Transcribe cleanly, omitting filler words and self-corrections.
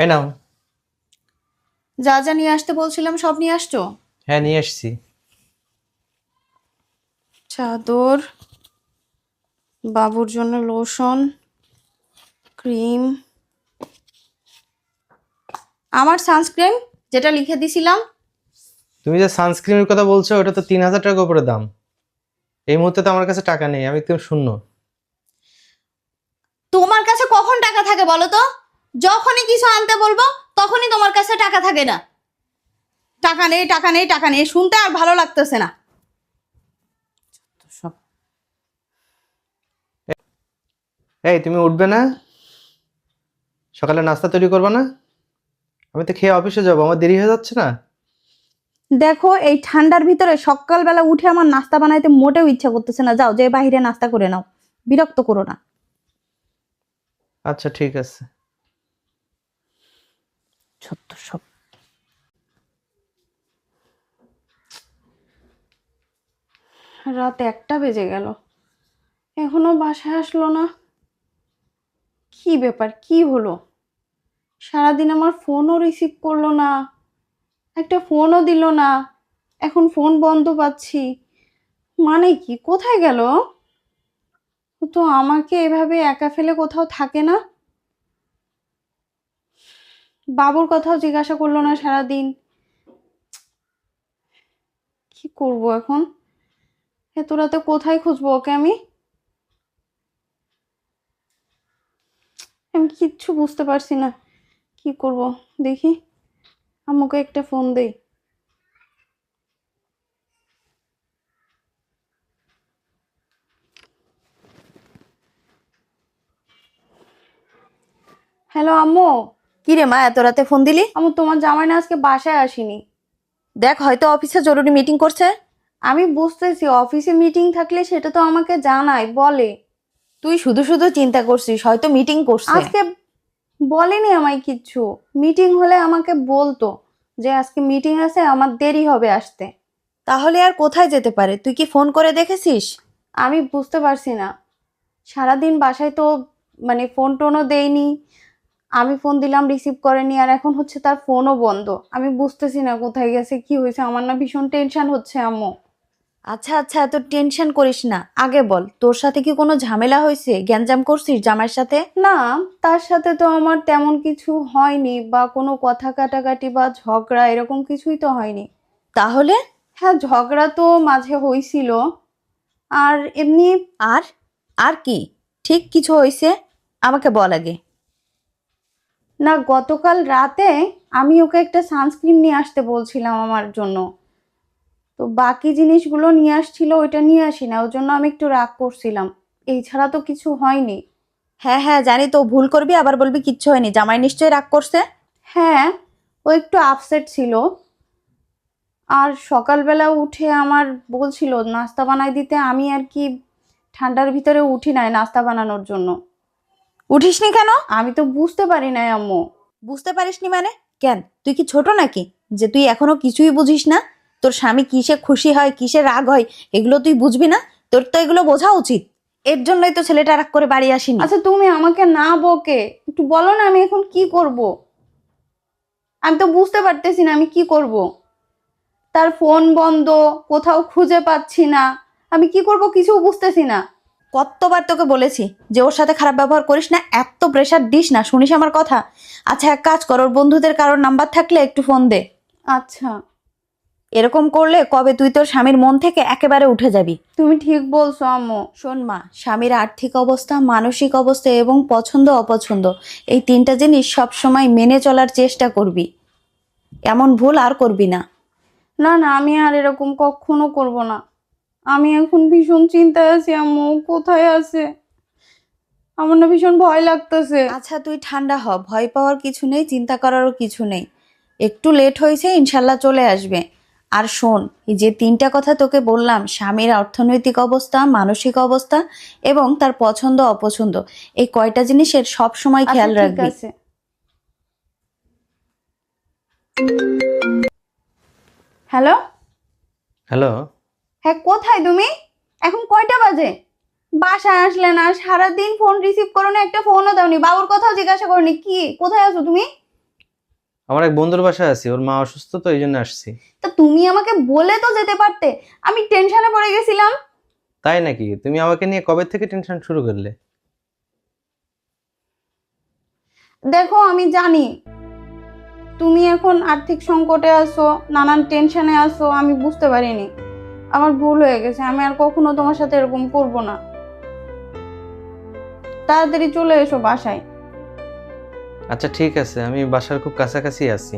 এই নাও। যা যা নিয়ে আসতে বলছিলাম সব নিয়ে আসছো? হ্যাঁ, নিয়ে এসেছি। চাদর, বাবুর জন্য লোশন, ক্রিম, আমার সানস্ক্রিন যেটা লিখে দিছিলাম। তুমি যে সানস্ক্রিনের কথা বলছো ওটা তো 3,000 টাকা উপরে দাম। এই মুহূর্তে তো আমার কাছে টাকা নেই, আমি একদম শূন্য। তোমার কাছে কখন টাকা থাকে বলো তো? যখনই কিছু আনতে বলবো তখনই তোমার কাছে টাকা থাকে না। টাকা নেই, টাকা নেই, টাকা নেই, শুনতে আর ভালো লাগতেছে না সব। এই, তুমি উঠবে না? সকালে নাস্তা তৈরি করবে না? আমি তো খেয়ে অফিসে যাবো, আমার দেরি হয়ে যাচ্ছে না? দেখো, এই ঠান্ডার ভিতরে সকালবেলা উঠে আমার নাস্তা বানাইতে মোটেও ইচ্ছা করতেছে না। যাও, যে বাইরে নাস্তা করে নাও, বিরক্ত করো না। আচ্ছা, ঠিক আছে। সত্য সব। রাত 1টা বেজে গেল, এখনো বাসায় আসলো না। কি ব্যাপার, কি হলো? সারাদিন আমার ফোনও রিসিভ করলো না, একটা ফোনও দিল না, এখন ফোন বন্ধ পাচ্ছি। মানে কি, কোথায় গেল? ও তো আমাকে এভাবে একা ফেলে কোথাও থাকে না। বাবুর কথাও জিজ্ঞাসা করলো না সারাদিন। কি করব এখন? এত রাতে কোথায় খুঁজবো ওকে আমি? আমি কিচ্ছু বুঝতে পারছি না কি করব। দেখি, আম্মুকে একটা ফোন দেই। হ্যালো আম্মু। কি রে মা, এত রাতে ফোন দিলি? আম্মু, তোমার জামাই না আজকে বাসায় আসেনি। দেখ, হয়তো অফিসে জরুরি মিটিং করছে। আমি বুঝতেছি, অফিসে মিটিং থাকলে সেটা তো আমাকে জানায়, বলে। তুই শুধু শুধু চিন্তা করছিস, হয়তো মিটিং করছে। আজকে বলেনি আমায় কিচ্ছু। মিটিং হলে আমাকে বলতো যে আজকে মিটিং আছে, আমার দেরি হবে আসতে। তাহলে আর কোথায় যেতে পারে? তুই কি ফোন করে দেখেছিস? আমি বুঝতে পারছি না, সারাদিন বাসায় তো মানে ফোন টোনও দেয়নি। আমি ফোন দিলাম, রিসিভ করেনি, আর এখন হচ্ছে তার ফোনও বন্ধ। আমি বুঝতেছি না কোথায় গেছে, কি হয়েছে। আমার না ভীষণ টেনশন হচ্ছে আম্মু। আচ্ছা আচ্ছা, এত টেনশন করিস না। আগে বল, তোর সাথে কি কোনো ঝামেলা হয়েছে? গ্যাঞ্জাম করছিস জামাইয়ের সাথে? না, তার সাথে তো আমার তেমন কিছু হয়নি, বা কোনো কথা কাটাকাটি বা ঝগড়া এরকম কিছুই তো হয়নি। তাহলে? হ্যাঁ, ঝগড়া তো মাঝে হয়েছিল, আর এমনি। আর আর কি ঠিক কিছু হয়েছে? আমাকে বল আগে। না, গতকাল রাতে আমি ওকে একটা সানস্ক্রিন নিয়ে আসতে বলছিলাম আমার জন্য, তো বাকি জিনিসগুলো নিয়ে আসছিল, ওইটা নিয়ে আসি না, ওর জন্য আমি একটু রাগ করছিলাম। এই ছাড়া তো কিছু হয়নি। হ্যাঁ হ্যাঁ, জানি তো। ভুল করবি আবার বলবি কিচ্ছু হয়নি। জামাই নিশ্চয়ই রাগ করছে। হ্যাঁ, ও একটু আপসেট ছিল। আর সকালবেলা উঠে আমার বলছিল নাস্তা বানাই দিতে, আমি আর কি ঠান্ডার ভিতরে উঠি নাই নাস্তা বানানোর জন্য। উঠিসনি কেন? আমি তো বুঝতে পারি নাই আম্মু। বুঝতে পারিসনি মানে? কেন, তুই কি ছোট নাকি যে তুই এখনো কিছুই বুঝিস না? তোর স্বামী কিসে খুশি হয়, কিসে রাগ হয়, এগুলো তুই বুঝবি না? তোর তো এগুলো বোঝা উচিত। এর জন্যই তো ছেলেটা রাগ করে বাড়ি আসেনি। আচ্ছা, তুমি আমাকে না বকে একটু বলো না, আমি এখন কি করব? আমি তো বুঝতে পারতেছি না আমি কি করব। তার ফোন বন্ধ, কোথাও খুঁজে পাচ্ছি না, আমি কি করব কিছু বুঝতেছি না। কতবার তোকে বলেছি যে ওর সাথে খারাপ ব্যবহার করিস না, এত প্রেশার দিস না। শুনিস আমার কথা? আচ্ছা, এক কাজ কর, ওর বন্ধুদের কারোর নাম্বার থাকলে একটু ফোন দে। আচ্ছা, এরকম করলে কবে তুই তোর স্বামীর মন থেকে একেবারে উঠে যাবি। তুমি ঠিক বলছো আম্মু। শোন মা, স্বামীর আর্থিক অবস্থা, মানসিক অবস্থা এবং পছন্দ অপছন্দ, এই তিনটা জিনিস সব সময় মেনে চলার চেষ্টা করবি। এমন ভুল আর করবি না। না না, আমি আর এরকম কখনো করব না। আমি এখন ভীষণ চিন্তায় আছি আম্মু, কোথায় আছে? আমার না ভীষণ ভয় লাগতেছে। আচ্ছা, তুই ঠান্ডা হ, ভয় পাওয়ার কিছু নেই, চিন্তা করারও কিছু নেই। একটু লেট হয়েছে, ইনশাল্লাহ চলে আসবে। আর শোন, এই যে তিনটা কথা তোকে বললাম, স্বামীর অর্থনৈতিক অবস্থা, মানসিক অবস্থা এবং তার পছন্দ অপছন্দ, এই কয়টা জিনিসের সব সময় আচ্ছা, খেয়াল ঠিক রাখবি। আছে। হ্যালো। হ্যালো। হ্যাঁ, কোথায় তুমি? এখন কয়টা বাজে? বাসায় আসলে না, সারাদিন ফোন রিসিভ করো না, একটা ফোনও দাওনি, বাবুর কথাও জিজ্ঞাসা করনি, কি কোথায় আছো তুমি? আমার এক বন্ধুর বাসায় আছি, ওর মা অসুস্থ তো এই জন্য আসছি। তা তুমি আমাকে বলে তো যেতে পারতে, আমি টেনশনে পড়ে গেছিলাম। তাই নাকি? তুমি আমাকে নিয়ে কবে থেকে টেনশন শুরু করলে? দেখো আমি জানি তুমি এখন আর্থিক সংকটে আছো, নানান টেনশনে আছো, আমি বুঝতে পারিনি। আমার ভুল হয়ে গেছে, আমি আর কখনো তোমার সাথে এরকম করব না। তাড়াতাড়ি চলে এসো বাসায়। আচ্ছা ঠিক আছে, আমি বাসার খুব কাছাকাছি আছি।